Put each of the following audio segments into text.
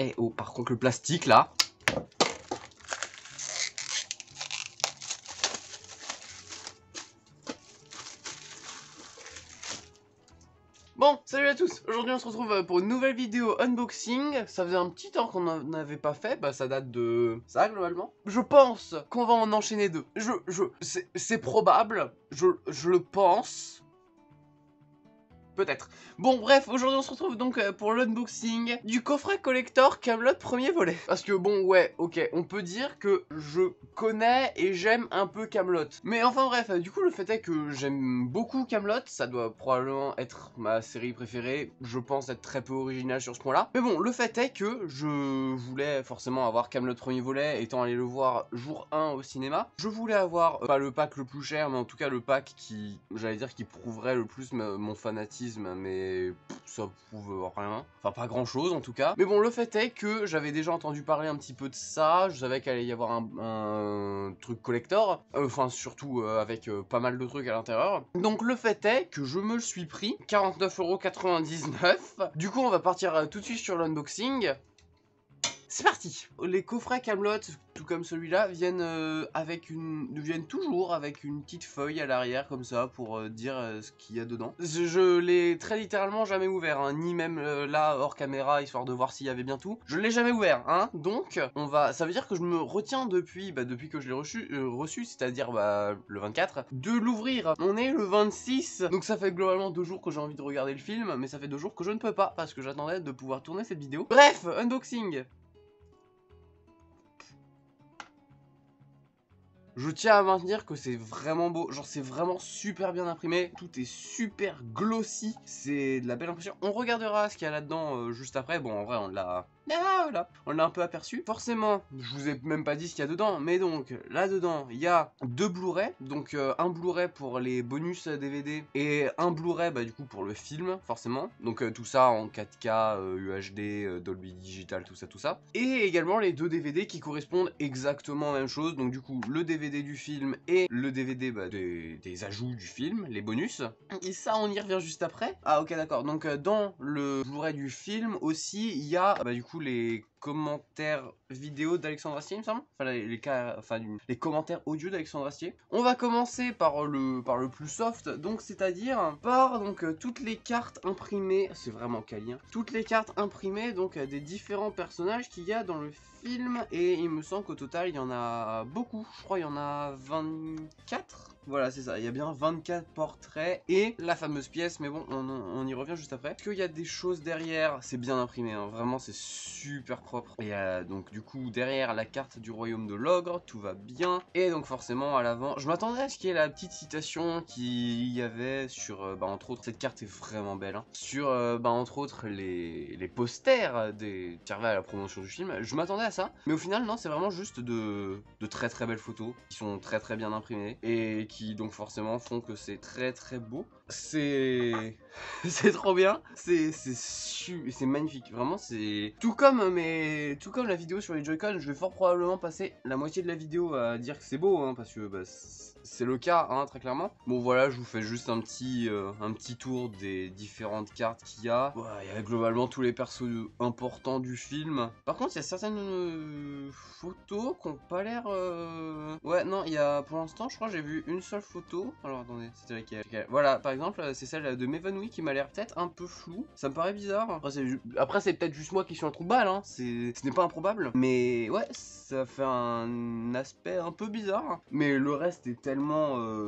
Eh oh, par contre le plastique là. Bon, salut à tous. Aujourd'hui on se retrouve pour une nouvelle vidéo unboxing. Ça faisait un petit temps qu'on n'en avait pas fait, bah ça date de ça globalement. Je pense qu'on va en enchaîner deux. C'est probable, je le pense. Peut-être. Bon bref, aujourd'hui on se retrouve donc pour l'unboxing du coffret collector Kaamelott premier volet. Parce que bon ouais, ok, on peut dire que je connais et j'aime un peu Kaamelott. Mais enfin bref, du coup le fait est que j'aime beaucoup Kaamelott, ça doit probablement être ma série préférée. Je pense être très peu original sur ce point-là. Mais bon, le fait est que je voulais forcément avoir Kaamelott premier volet, étant allé le voir jour 1 au cinéma. Je voulais avoir, pas le pack le plus cher, mais en tout cas le pack qui, j'allais dire, qui prouverait le plus mon fanatisme. Mais ça prouve rien, enfin pas grand chose en tout cas. Mais bon, le fait est que j'avais déjà entendu parler un petit peu de ça, je savais qu'il allait y avoir un truc collector, enfin surtout avec pas mal de trucs à l'intérieur. Donc le fait est que je me le suis pris, 49,99 €. Du coup on va partir tout de suite sur l'unboxing. C'est parti. Les coffrets Kaamelott, tout comme celui-là, viennent toujours avec une petite feuille à l'arrière comme ça pour dire ce qu'il y a dedans. Je l'ai très littéralement jamais ouvert, hein, ni même là hors caméra histoire de voir s'il y avait bien tout. Je l'ai jamais ouvert, hein. Donc ça veut dire que je me retiens depuis que je l'ai reçu, c'est-à-dire le 24, de l'ouvrir. On est le 26, donc ça fait globalement 2 jours que j'ai envie de regarder le film, mais ça fait 2 jours que je ne peux pas parce que j'attendais de pouvoir tourner cette vidéo. Bref, unboxing. Je tiens à maintenir que c'est vraiment beau, genre c'est vraiment super bien imprimé, tout est super glossy, c'est de la belle impression. On regardera ce qu'il y a là-dedans juste après, bon en vrai on l'a... Ah, voilà, on l'a un peu aperçu. Forcément, je vous ai même pas dit ce qu'il y a dedans, mais donc là-dedans, il y a 2 Blu-ray, donc un Blu-ray pour les bonus DVD et un Blu-ray du coup pour le film, forcément. Donc tout ça en 4K, UHD, Dolby Digital, tout ça. Et également les 2 DVD qui correspondent exactement à la même chose, donc du coup le DVD du film et le DVD des ajouts du film, les bonus. Et ça, on y revient juste après. Ah ok d'accord, donc dans le Blu-ray du film aussi, il y a du coup les commentaires vidéo d'Alexandre Astier, il me semble. Enfin, les commentaires audio d'Alexandre Astier. On va commencer par le plus soft, donc c'est-à-dire par toutes les cartes imprimées, c'est vraiment quali, hein, toutes les cartes imprimées donc des différents personnages qu'il y a dans le film, et il me semble qu'au total il y en a beaucoup, je crois il y en a 24. Voilà, c'est ça, il y a bien 24 portraits et la fameuse pièce, mais bon, on y revient juste après. Parce qu'il y a des choses derrière, c'est bien imprimé, hein, vraiment c'est super propre. Et donc du coup, derrière la carte du royaume de l'ogre, tout va bien. Et donc forcément, à l'avant, je m'attendais à ce qu'il y ait la petite citation qu'il y avait sur, entre autres, cette carte est vraiment belle, hein, sur, entre autres, les posters qui servaient à la promotion du film. Je m'attendais à ça, mais au final, non, c'est vraiment juste de très très belles photos, qui sont très très bien imprimées, et qui donc forcément font que c'est très très beau. C'est trop bien, c'est magnifique, vraiment c'est tout comme la vidéo sur les Joy-Con. Je vais fort probablement passer la moitié de la vidéo à dire que c'est beau, hein, parce que c'est le cas, hein, très clairement. Bon voilà, je vous fais juste un petit tour des différentes cartes qu'il y a. Ouais, il y a globalement tous les persos importants du film. Par contre, il y a certaines photos qui n'ont pas l'air... Ouais, non, il y a pour l'instant, je crois, j'ai vu une seule photo. Alors attendez, c'était laquelle? Voilà, par exemple, c'est celle de Mevanui qui m'a l'air peut-être un peu floue. Ça me paraît bizarre. Après, c'est peut-être juste moi qui suis un trou de balle, hein. Ce n'est pas improbable. Mais ouais, ça fait un aspect un peu bizarre. Mais le reste est tellement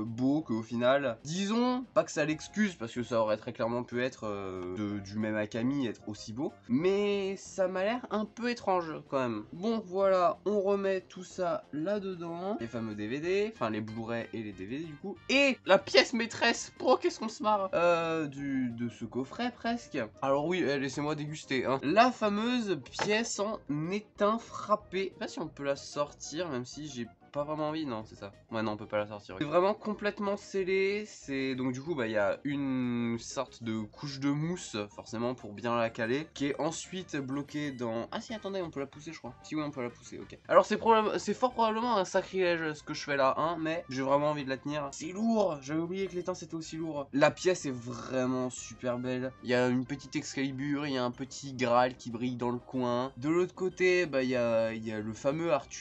beau qu'au final, disons, pas que ça l'excuse, parce que ça aurait très clairement pu être du même Akami, être aussi beau. Mais ça m'a l'air un peu étrange quand même. Bon, voilà, on remet tout ça là-dedans. Les fameux DVD, enfin les Blu-ray et les DVD du coup. Et la pièce maîtresse, pro qu'est-ce qu'on se marre, de ce coffret presque. Alors oui, laissez-moi déguster, hein. La fameuse pièce en étain frappé. Je sais pas si on peut la sortir, même si j'ai pas vraiment envie, non, c'est ça. Ouais, non, on peut pas la sortir. C'est vraiment complètement scellé. C'est donc du coup, bah il y a une sorte de couche de mousse, forcément pour bien la caler, qui est ensuite bloquée dans. Ah si, attendez, on peut la pousser, je crois. Si oui, on peut la pousser. Ok. Alors c'est fort probablement un sacrilège ce que je fais là, hein, mais j'ai vraiment envie de la tenir. C'est lourd. J'avais oublié que l'étain c'était aussi lourd. La pièce est vraiment super belle. Il y a une petite Excalibur, il y a un petit Graal qui brille dans le coin. De l'autre côté, bah il y a le fameux Arthur,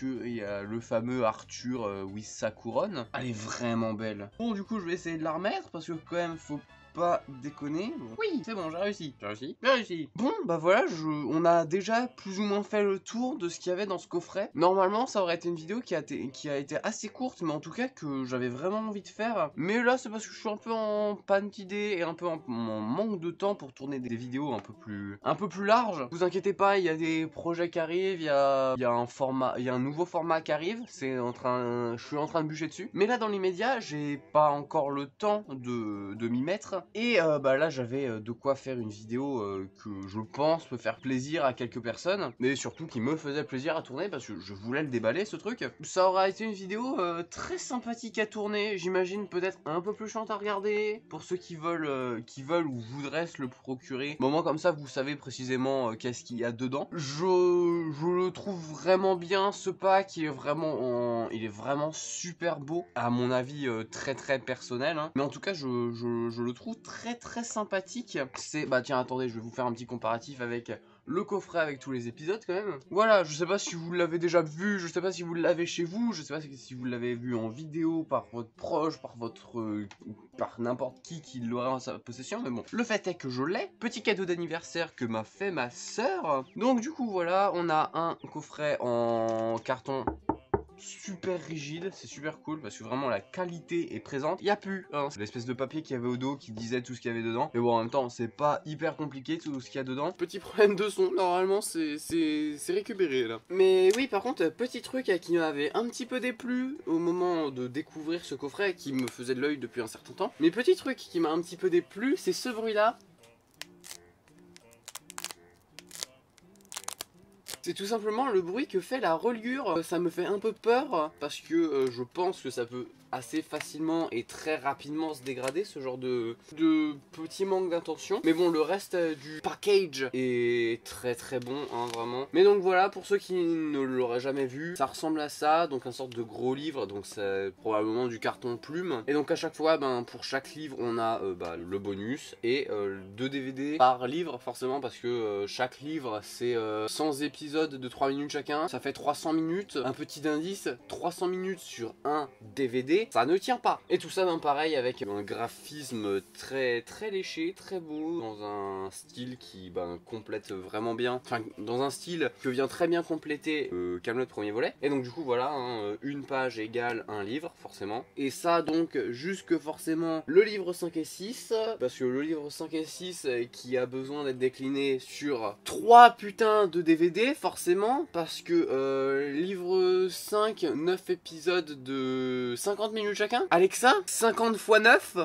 with sa couronne. Elle est vraiment belle. Bon, du coup, je vais essayer de la remettre parce que quand même, faut pas déconner. Oui, c'est bon, j'ai réussi. J'ai réussi. Bon, bah voilà, on a déjà plus ou moins fait le tour de ce qu'il y avait dans ce coffret. Normalement, ça aurait été une vidéo qui a été assez courte, mais en tout cas que j'avais vraiment envie de faire. Mais là, c'est parce que je suis un peu en panne d'idées et un peu en manque de temps pour tourner des vidéos un peu plus larges. Vous inquiétez pas, il y a des projets qui arrivent, il y a un nouveau format qui arrive. Je suis en train de bûcher dessus. Mais là, dans l'immédiat, j'ai pas encore le temps de m'y mettre. Et bah là j'avais de quoi faire une vidéo que je pense peut faire plaisir à quelques personnes, mais surtout qui me faisait plaisir à tourner parce que je voulais le déballer ce truc. Ça aura été une vidéo très sympathique à tourner, j'imagine peut-être un peu plus chiante à regarder pour ceux qui veulent ou voudraient se le procurer. Moment comme ça vous savez précisément qu'est-ce qu'il y a dedans. Je le trouve vraiment bien ce pack, il est vraiment super beau à mon avis très personnel, hein. Mais en tout cas je le trouve très sympathique. C'est bah tiens attendez, je vais vous faire un petit comparatif avec le coffret avec tous les épisodes quand même. Voilà, je sais pas si vous l'avez déjà vu, je sais pas si vous l'avez chez vous, je sais pas si vous l'avez vu en vidéo par votre proche, par n'importe qui l'aurait en sa possession, mais bon, le fait est que je l'ai. Petit cadeau d'anniversaire que m'a fait ma sœur. Donc du coup voilà, on a un coffret en carton super rigide, c'est super cool parce que vraiment la qualité est présente. Il n'y a plus hein, l'espèce de papier qu'il y avait au dos qui disait tout ce qu'il y avait dedans. Mais bon, en même temps, c'est pas hyper compliqué tout ce qu'il y a dedans. Petit problème de son, normalement c'est récupéré là. Mais oui, par contre, petit truc qui m'avait un petit peu déplu au moment de découvrir ce coffret qui me faisait de l'œil depuis un certain temps. Mais petit truc qui m'a un petit peu déplu, c'est ce bruit là. C'est tout simplement le bruit que fait la reliure. Ça me fait un peu peur parce que je pense que ça peut assez facilement et très rapidement se dégrader, ce genre de petit manque d'intention. Mais bon, le reste du package est très bon, hein, vraiment. Mais donc voilà, pour ceux qui ne l'auraient jamais vu, ça ressemble à ça, donc un sorte de gros livre, donc c'est probablement du carton plume. Et donc à chaque fois, pour chaque livre, on a le bonus et 2 DVD par livre, forcément, parce que chaque livre, c'est 100 épisodes de 3 minutes chacun, ça fait 300 minutes. Un petit indice, 300 minutes sur un DVD, ça ne tient pas. Et tout ça pareil avec un graphisme très léché, très beau, dans un style qui complète vraiment bien, enfin dans un style que vient très bien compléter Kaamelott premier volet. Et donc du coup voilà, hein, une page égale un livre forcément. Et ça donc jusque forcément le livre 5 et 6, parce que le livre 5 et 6 qui a besoin d'être décliné sur 3 putains de DVD forcément, parce que livre 5, 9 épisodes de 50 minutes chacun. Alexa, 50 x 9.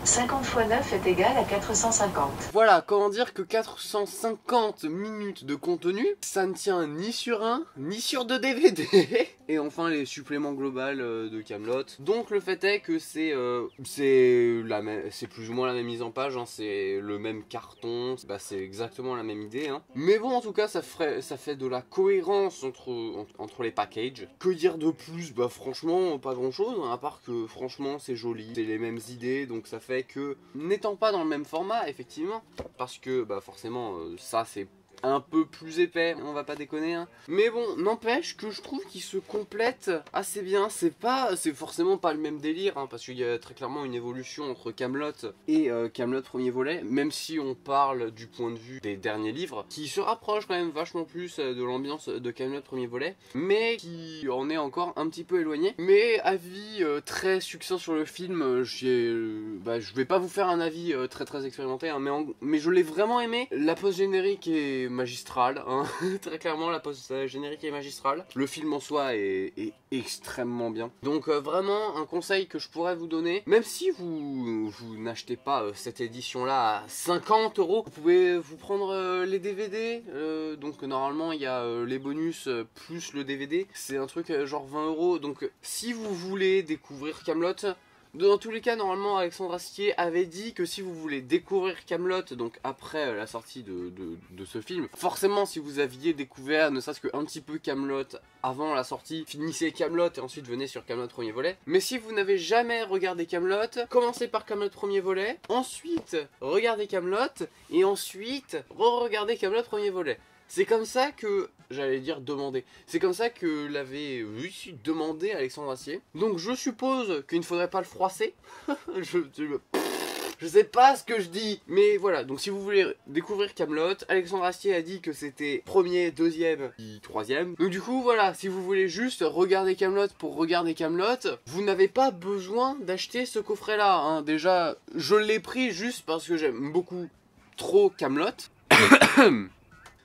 50 x 9 est égal à 450. Voilà, comment dire que 450 minutes de contenu, ça ne tient ni sur un, ni sur 2 DVD. Et enfin les suppléments globaux de Kaamelott. Donc le fait est que c'est plus ou moins la même mise en page, hein, c'est le même carton, c'est exactement la même idée. Hein. Mais bon, en tout cas, ça fait de la cohérence entre les packages. Que dire de plus? Franchement, pas grand chose, hein, à part que franchement c'est joli, c'est les mêmes idées, donc ça fait que, n'étant pas dans le même format, effectivement, parce que forcément ça c'est un peu plus épais, on va pas déconner, hein. Mais bon, n'empêche que je trouve qu'il se complète assez bien. C'est forcément pas le même délire, hein, parce qu'il y a très clairement une évolution entre Kaamelott et Kaamelott premier volet, même si on parle du point de vue des derniers livres, qui se rapproche quand même vachement plus de l'ambiance de Kaamelott premier volet, mais qui en est encore un petit peu éloigné. Mais avis très succinct sur le film, je vais pas vous faire un avis très expérimenté, hein, mais je l'ai vraiment aimé. La post-générique est magistrale, hein. Très clairement la post-générique est magistrale. Le film en soi est extrêmement bien. Donc vraiment un conseil que je pourrais vous donner, même si vous n'achetez pas cette édition là à 50 €, vous pouvez vous prendre les DVD, donc normalement il y a les bonus plus le DVD. C'est un truc genre 20 €. Donc si vous voulez découvrir Kaamelott, dans tous les cas, normalement, Alexandre Astier avait dit que si vous voulez découvrir Kaamelott, donc après la sortie de ce film, forcément, si vous aviez découvert ne serait-ce qu'un petit peu Kaamelott avant la sortie, finissez Kaamelott et ensuite venez sur Kaamelott premier volet. Mais si vous n'avez jamais regardé Kaamelott, commencez par Kaamelott premier volet, ensuite regardez Kaamelott et ensuite re-regardez Kaamelott premier volet. C'est comme ça que, j'allais dire demander, c'est comme ça que l'avait demandé Alexandre Astier. Donc je suppose qu'il ne faudrait pas le froisser. Je sais pas ce que je dis, mais voilà. Donc si vous voulez découvrir Kaamelott, Alexandre Astier a dit que c'était premier, deuxième, puis troisième. Donc du coup voilà, si vous voulez juste regarder Kaamelott pour regarder Kaamelott, vous n'avez pas besoin d'acheter ce coffret là, hein. Déjà, je l'ai pris juste parce que j'aime beaucoup trop Kaamelott.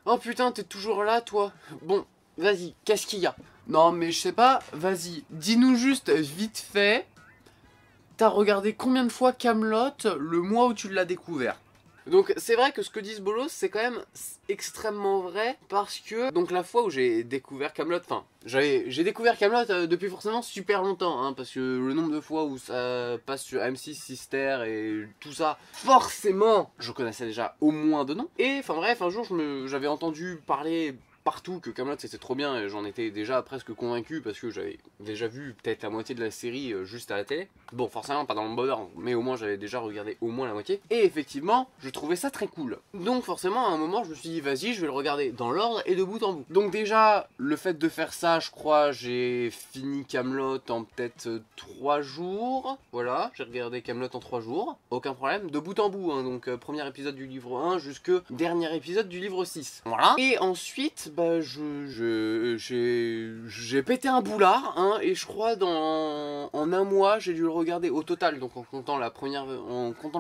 Oh putain, t'es toujours là, toi. Bon, vas-y, qu'est-ce qu'il y a? Non, mais je sais pas, vas-y, dis-nous juste vite fait. T'as regardé combien de fois Kaamelott le mois où tu l'as découvert? Donc c'est vrai que ce que dit ce bolos, c'est quand même extrêmement vrai, parce que donc la fois où j'ai découvert Kaamelott, enfin j'ai découvert Kaamelott depuis forcément super longtemps, hein, parce que le nombre de fois où ça passe sur M6, Sister et tout ça, forcément je connaissais déjà au moins de nom. Et enfin bref, un jour j'avais entendu parler partout que Kaamelott c'était trop bien et j'en étais déjà presque convaincu parce que j'avais déjà vu peut-être la moitié de la série juste à la télé. Bon, forcément pas dans le bon ordre, mais au moins j'avais déjà regardé au moins la moitié. Et effectivement, je trouvais ça très cool. Donc forcément à un moment je me suis dit vas-y, je vais le regarder dans l'ordre et de bout en bout. Donc déjà, le fait de faire ça, je crois j'ai fini Kaamelott en peut-être 3 jours. Voilà, j'ai regardé Kaamelott en 3 jours, aucun problème, de bout en bout, hein. Donc premier épisode du livre 1 jusque dernier épisode du livre 6. Voilà. Et ensuite, bah j'ai pété un boulard, hein, et je crois en un mois j'ai dû le regarder au total, donc en comptant le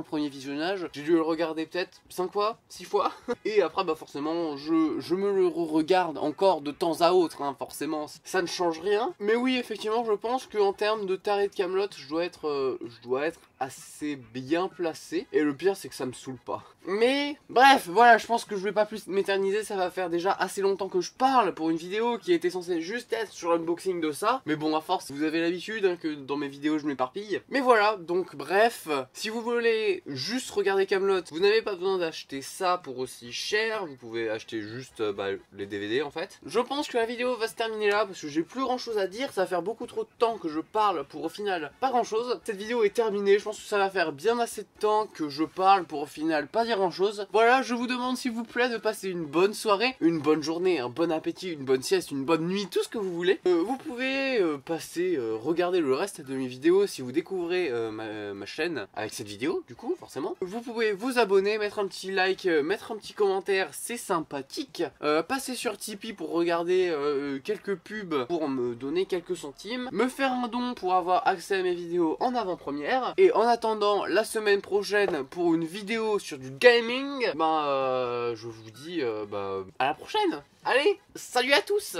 premier visionnage, j'ai dû le regarder peut-être 5 fois, 6 fois. Et après bah forcément je me le regarde encore de temps à autre, hein, forcément ça ne change rien. Mais oui, effectivement je pense qu'en termes de taré de Kaamelott, je dois être assez bien placé. Et le pire c'est que ça me saoule pas. Mais bref, voilà, je pense que je vais pas plus m'éterniser, ça va faire déjà assez longtemps que je parle pour une vidéo qui était censée juste être sur l'unboxing de ça. Mais bon, à force, vous avez l'habitude, hein, que dans mes vidéos je m'éparpille. Mais voilà, donc bref, si vous voulez juste regarder Kaamelott, vous n'avez pas besoin d'acheter ça pour aussi cher, vous pouvez acheter juste les DVD en fait. Je pense que la vidéo va se terminer là parce que j'ai plus grand chose à dire, ça va faire beaucoup trop de temps que je parle pour au final pas grand chose. Cette vidéo est terminée, je pense que ça va faire bien assez de temps que je parle pour au final pas dire grand chose. Voilà, je vous demande s'il vous plaît de passer une bonne soirée, une bonne journée, un bon appétit, une bonne sieste, une bonne nuit, tout ce que vous voulez. Vous pouvez regarder le reste de mes vidéos si vous découvrez ma chaîne avec cette vidéo, du coup, forcément. Vous pouvez vous abonner, mettre un petit like, mettre un petit commentaire, c'est sympathique. Passer sur Tipeee pour regarder quelques pubs pour me donner quelques centimes. Me faire un don pour avoir accès à mes vidéos en avant-première. Et en attendant la semaine prochaine pour une vidéo sur du gaming, je vous dis à la prochaine. Allez, salut à tous!